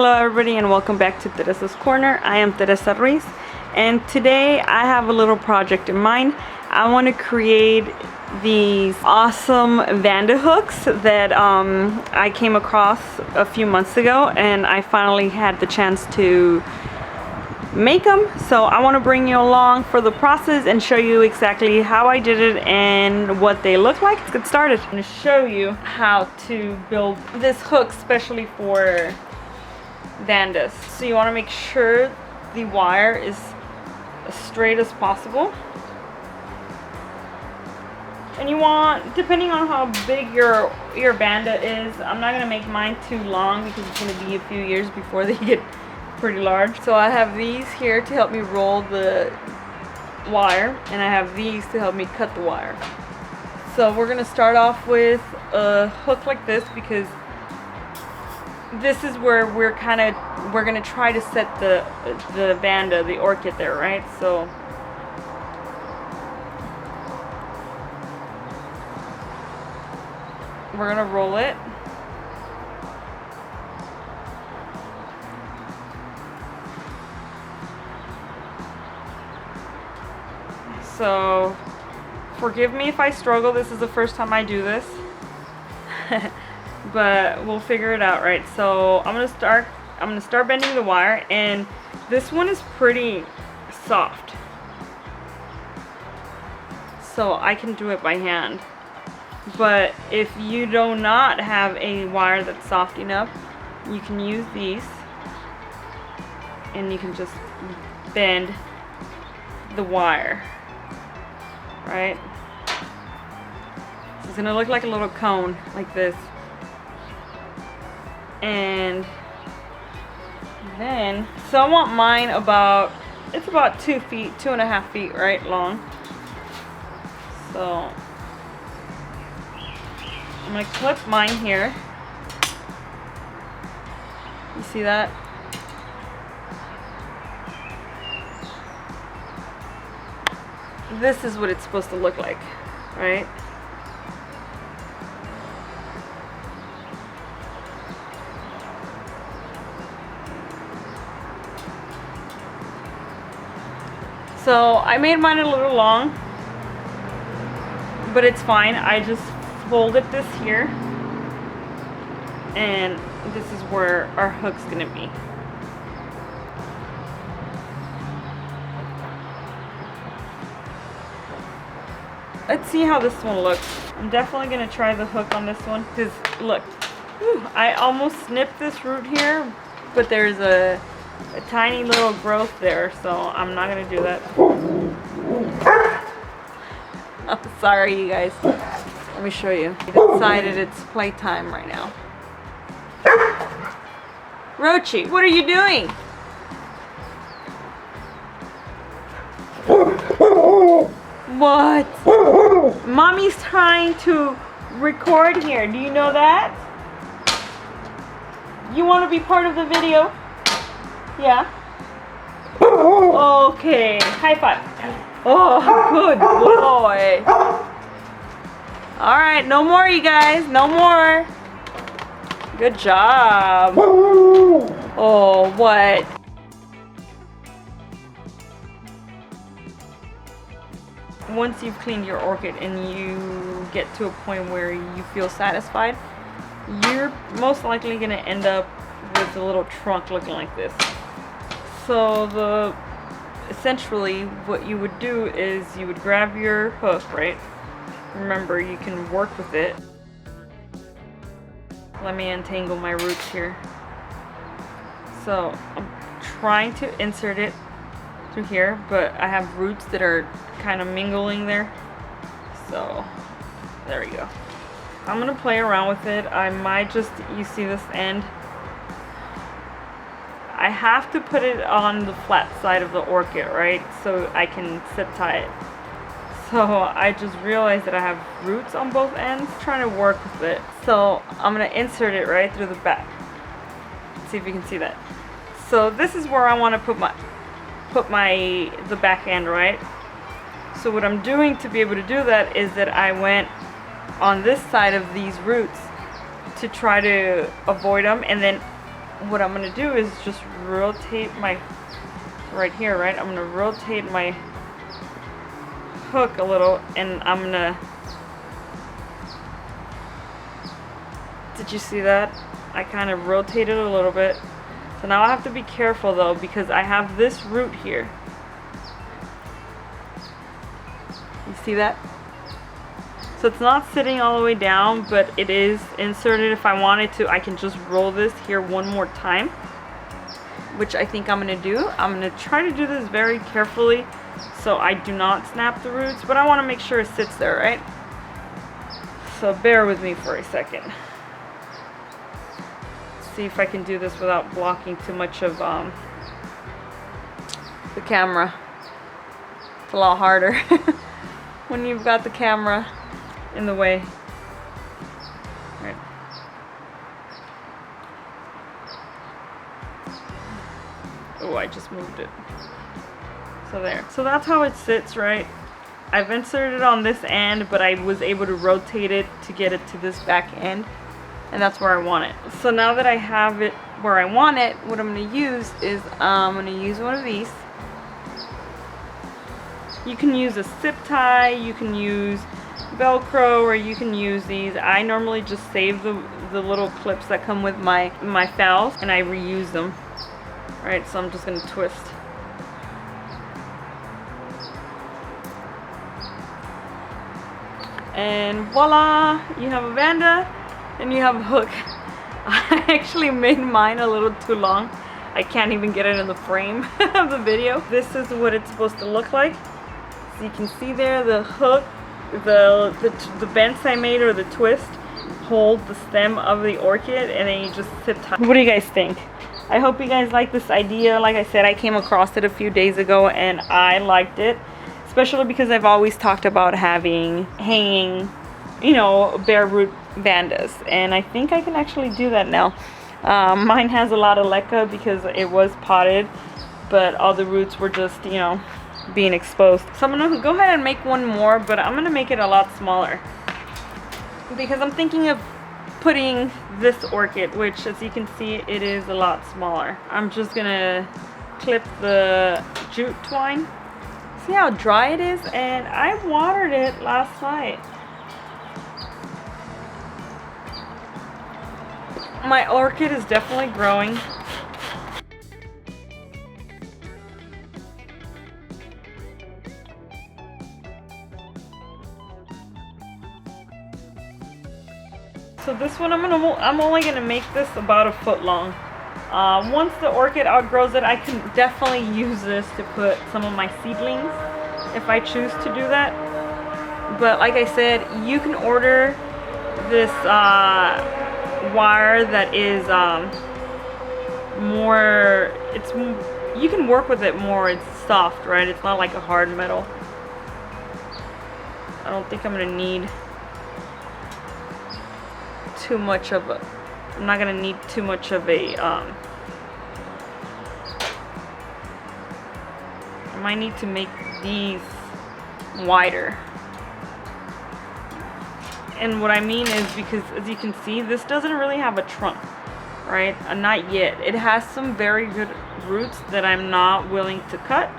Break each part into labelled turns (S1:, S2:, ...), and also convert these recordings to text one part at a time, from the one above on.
S1: Hello everybody and welcome back to Teresa's Corner. I am Teresa Ruiz and today I have a little project in mind. I want to create these awesome Vanda hooks that I came across a few months ago, and I finally had the chance to make them. So I want to bring you along for the process and show you exactly how I did it and what they look like. Let's get started. I'm going to show you how to build this hook especially for vandas. So you want to make sure the wire is as straight as possible, and you want, depending on how big your vanda is, I'm not going to make mine too long because it's going to be a few years before they get pretty large. So I have these here to help me roll the wire, and I have these to help me cut the wire. So we're going to start off with a hook like this because this is where we're going to try to set the vanda, the orchid there, right? So we're going to roll it. So forgive me if I struggle. This is the first time I do this. But we'll figure it out, right? So I'm gonna start bending the wire, and this one is pretty soft, so I can do it by hand. But if you do not have a wire that's soft enough, you can use these, and you can just bend the wire, right? So it's gonna look like a little cone like this. And then, so I want mine about, it's about 2 feet, 2.5 feet, right, long. So I'm gonna clip mine here. You see that? This is what it's supposed to look like, right? So I made mine a little long, but it's fine. I just folded this here, and this is where our hook's gonna be. Let's see how this one looks. I'm definitely gonna try the hook on this one because look, I almost snipped this root here, but there's a tiny little growth there, so I'm not gonna do that. I'm sorry, you guys. Let me show you. I decided it's playtime right now. Rochi, what are you doing? What? Mommy's trying to record here. Do you know that? You want to be part of the video? Yeah. Okay. High five. Oh, good boy. All right, no more, you guys. No more. Good job. Oh, what? Once you've cleaned your orchid and you get to a point where you feel satisfied, you're most likely going to end up with a little trunk looking like this. So essentially what you would do is you would grab your hook, right? Remember, you can work with it. Let me untangle my roots here. So I'm trying to insert it through here, but I have roots that are kind of mingling there. So there we go. I'm gonna play around with it. I might just, you see this end? I have to put it on the flat side of the orchid, right? So I can zip tie it. So I just realized that I have roots on both ends. Trying to work with it. So I'm gonna insert it right through the back. Let's see if you can see that. So this is where I want to put the back end, right? So what I'm doing to be able to do that is that I went on this side of these roots to try to avoid them, and then what I'm gonna do is just rotate my, right here, right? I'm gonna rotate my hook a little, and I'm gonna, did you see that? I kind of rotated a little bit. So now I have to be careful though, because I have this root here. You see that? So it's not sitting all the way down, but it is inserted. If I wanted to, I can just roll this here one more time, which I think I'm gonna do. I'm gonna try to do this very carefully so I do not snap the roots, but I wanna make sure it sits there, right? So bear with me for a second. See if I can do this without blocking too much of the camera. It's a lot harder when you've got the camera in the way. Right. Oh, I just moved it. So there. So that's how it sits, right? I've inserted it on this end, but I was able to rotate it to get it to this back end. And that's where I want it. So now that I have it where I want it, what I'm gonna use is I'm gonna use one of these. You can use a zip tie, you can use Velcro, or you can use these. I normally just save the little clips that come with my fowls, and I reuse them. Alright, so I'm just gonna twist. And voila! You have a Vanda. And you have a hook. I actually made mine a little too long. I can't even get it in the frame of the video. This is what it's supposed to look like. So you can see there the hook, the bends I made, or the twist, hold the stem of the orchid, and then you just zip tie. What do you guys think? I hope you guys like this idea. Like I said, I came across it a few days ago and I liked it. Especially because I've always talked about having hanging, you know, bare root vandas, and I think I can actually do that now. Mine has a lot of leca because it was potted, but all the roots were just, you know, being exposed. So I'm gonna go ahead and make one more, but I'm gonna make it a lot smaller because I'm thinking of putting this orchid, which as you can see it is a lot smaller. I'm just gonna clip the jute twine. See how dry it is? And I watered it last night. My orchid is definitely growing. So this one I'm only gonna make this about a foot long. Once the orchid outgrows it, I can definitely use this to put some of my seedlings if I choose to do that. But like I said, you can order this wire that is more, you can work with it more, it's soft, right? It's not like a hard metal. I don't think I'm gonna need too much of a, I'm not gonna need too much of a I might need to make these wider. And what I mean is because, as you can see, this doesn't really have a trunk, right? Not yet. It has some very good roots that I'm not willing to cut.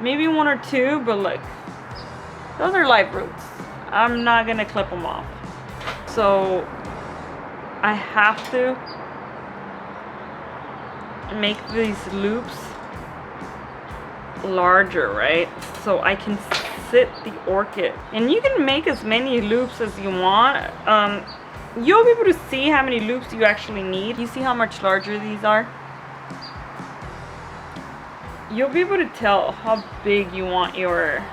S1: Maybe one or two, but look, those are live roots. I'm not gonna clip them off. So I have to make these loops larger, right? So I can sit the orchid, and you can make as many loops as you want. You'll be able to see how many loops you actually need. You see how much larger these are? You'll be able to tell how big you want your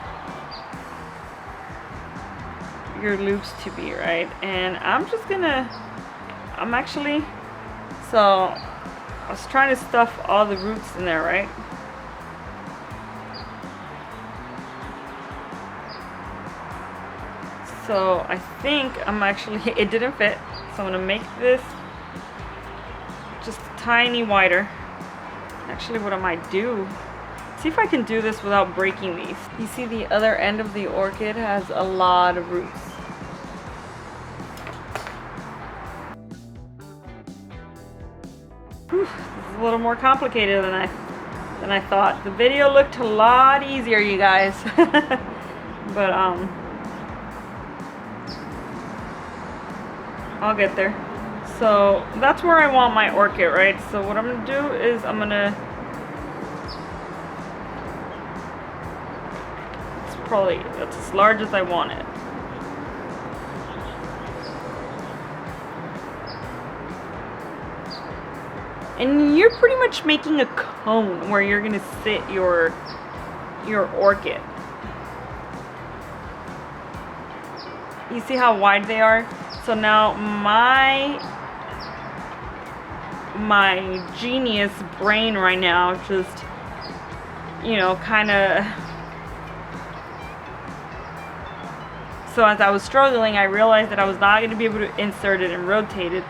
S1: loops to be, right? And I'm actually, so I was trying to stuff all the roots in there, right? So I think it didn't fit. So I'm gonna make this just a tiny wider. Actually, what I might do, see if I can do this without breaking these. You see the other end of the orchid has a lot of roots. Whew, little more complicated than I thought. The video looked a lot easier, you guys. But I'll get there. So that's where I want my orchid, right? So what I'm gonna do is that's as large as I want it. And you're pretty much making a cone where you're gonna sit your orchid. You see how wide they are? So now my genius brain right now just, you know, kind of. So as I was struggling, I realized that I was not going to be able to insert it and rotate it.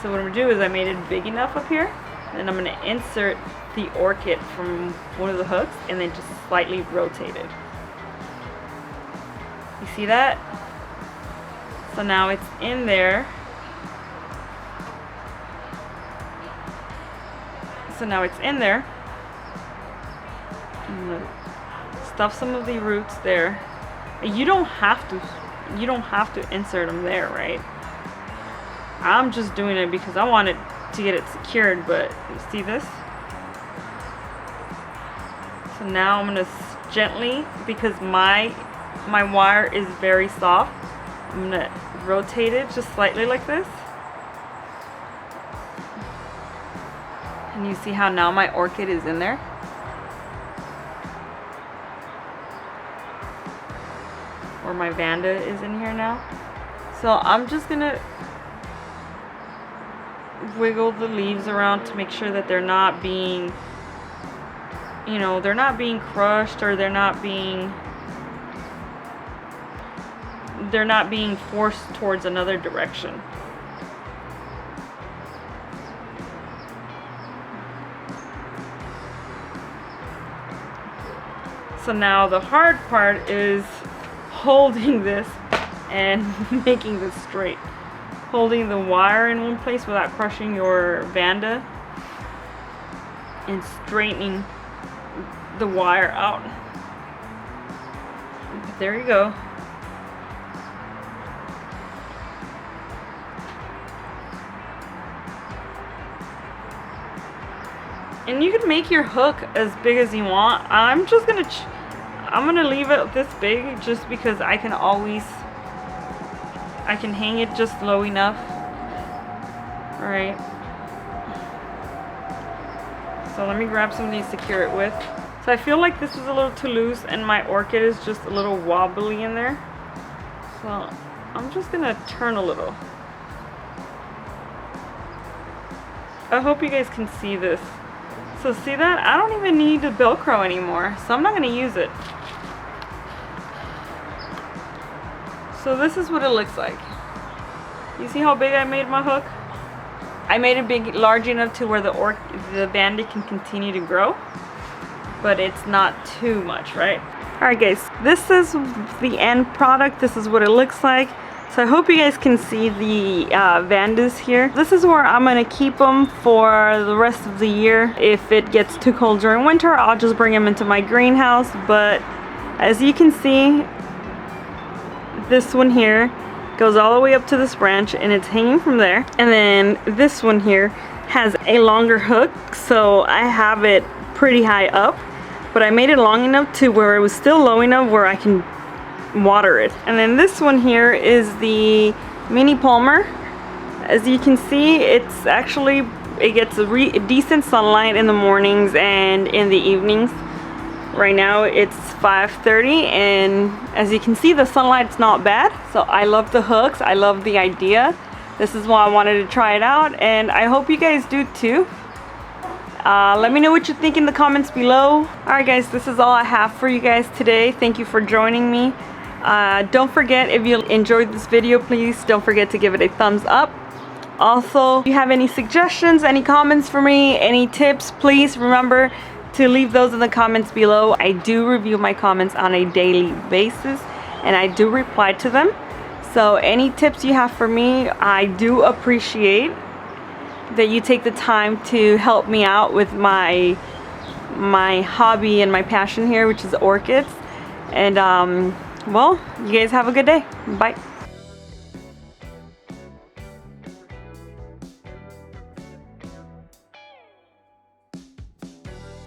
S1: So what I'm going to do is I made it big enough up here, and I'm going to insert the orchid from one of the hooks and then just slightly rotate it. You see that? So now it's in there. So now it's in there. I'm going to stuff some of the roots there. You don't have to insert them there, right? I'm just doing it because I wanted to get it secured, but you see this? So now I'm gonna gently, because my wire is very soft, I'm gonna rotate it just slightly like this. And you see how now my orchid is in there? Or my Vanda is in here now. So I'm just gonna wiggle the leaves around to make sure that they're not being, you know, they're not being crushed, or they're not being forced towards another direction. So now the hard part is holding this and making this straight. Holding the wire in one place without crushing your Vanda, and straightening the wire out. But there you go. And you can make your hook as big as you want. I'm gonna leave it this big just because I can hang it just low enough. Alright. So let me grab something to secure it with. So I feel like this is a little too loose and my orchid is just a little wobbly in there. So I'm just gonna turn a little. I hope you guys can see this. So see that? I don't even need to Velcro anymore, so I'm not gonna use it. So this is what it looks like. You see how big I made my hook? I made it large enough to where the Vanda can continue to grow, but it's not too much, right? Alright guys, this is the end product. This is what it looks like. So I hope you guys can see the Vandas here. This is where I'm gonna keep them for the rest of the year. If it gets too cold during winter, I'll just bring them into my greenhouse. But as you can see, this one here goes all the way up to this branch and it's hanging from there. And then this one here has a longer hook, so I have it pretty high up. But I made it long enough to where it was still low enough where I can water it. And then this one here is the mini Palmer. As you can see, it's actually, it gets a decent sunlight in the mornings and in the evenings. Right now it's 5:30 and as you can see, the sunlight's not bad. So I love the hooks, I love the idea. This is why I wanted to try it out, and I hope you guys do too. Let me know what you think in the comments below. Alright guys, this is all I have for you guys today. Thank you for joining me. Don't forget, if you enjoyed this video, please don't forget to give it a thumbs up. Also, if you have any suggestions, any comments for me, any tips, please remember to leave those in the comments below. I do review my comments on a daily basis and I do reply to them. So any tips you have for me, I do appreciate. that you take the time to help me out with my hobby and my passion here, which is orchids. And well, you guys have a good day. Bye.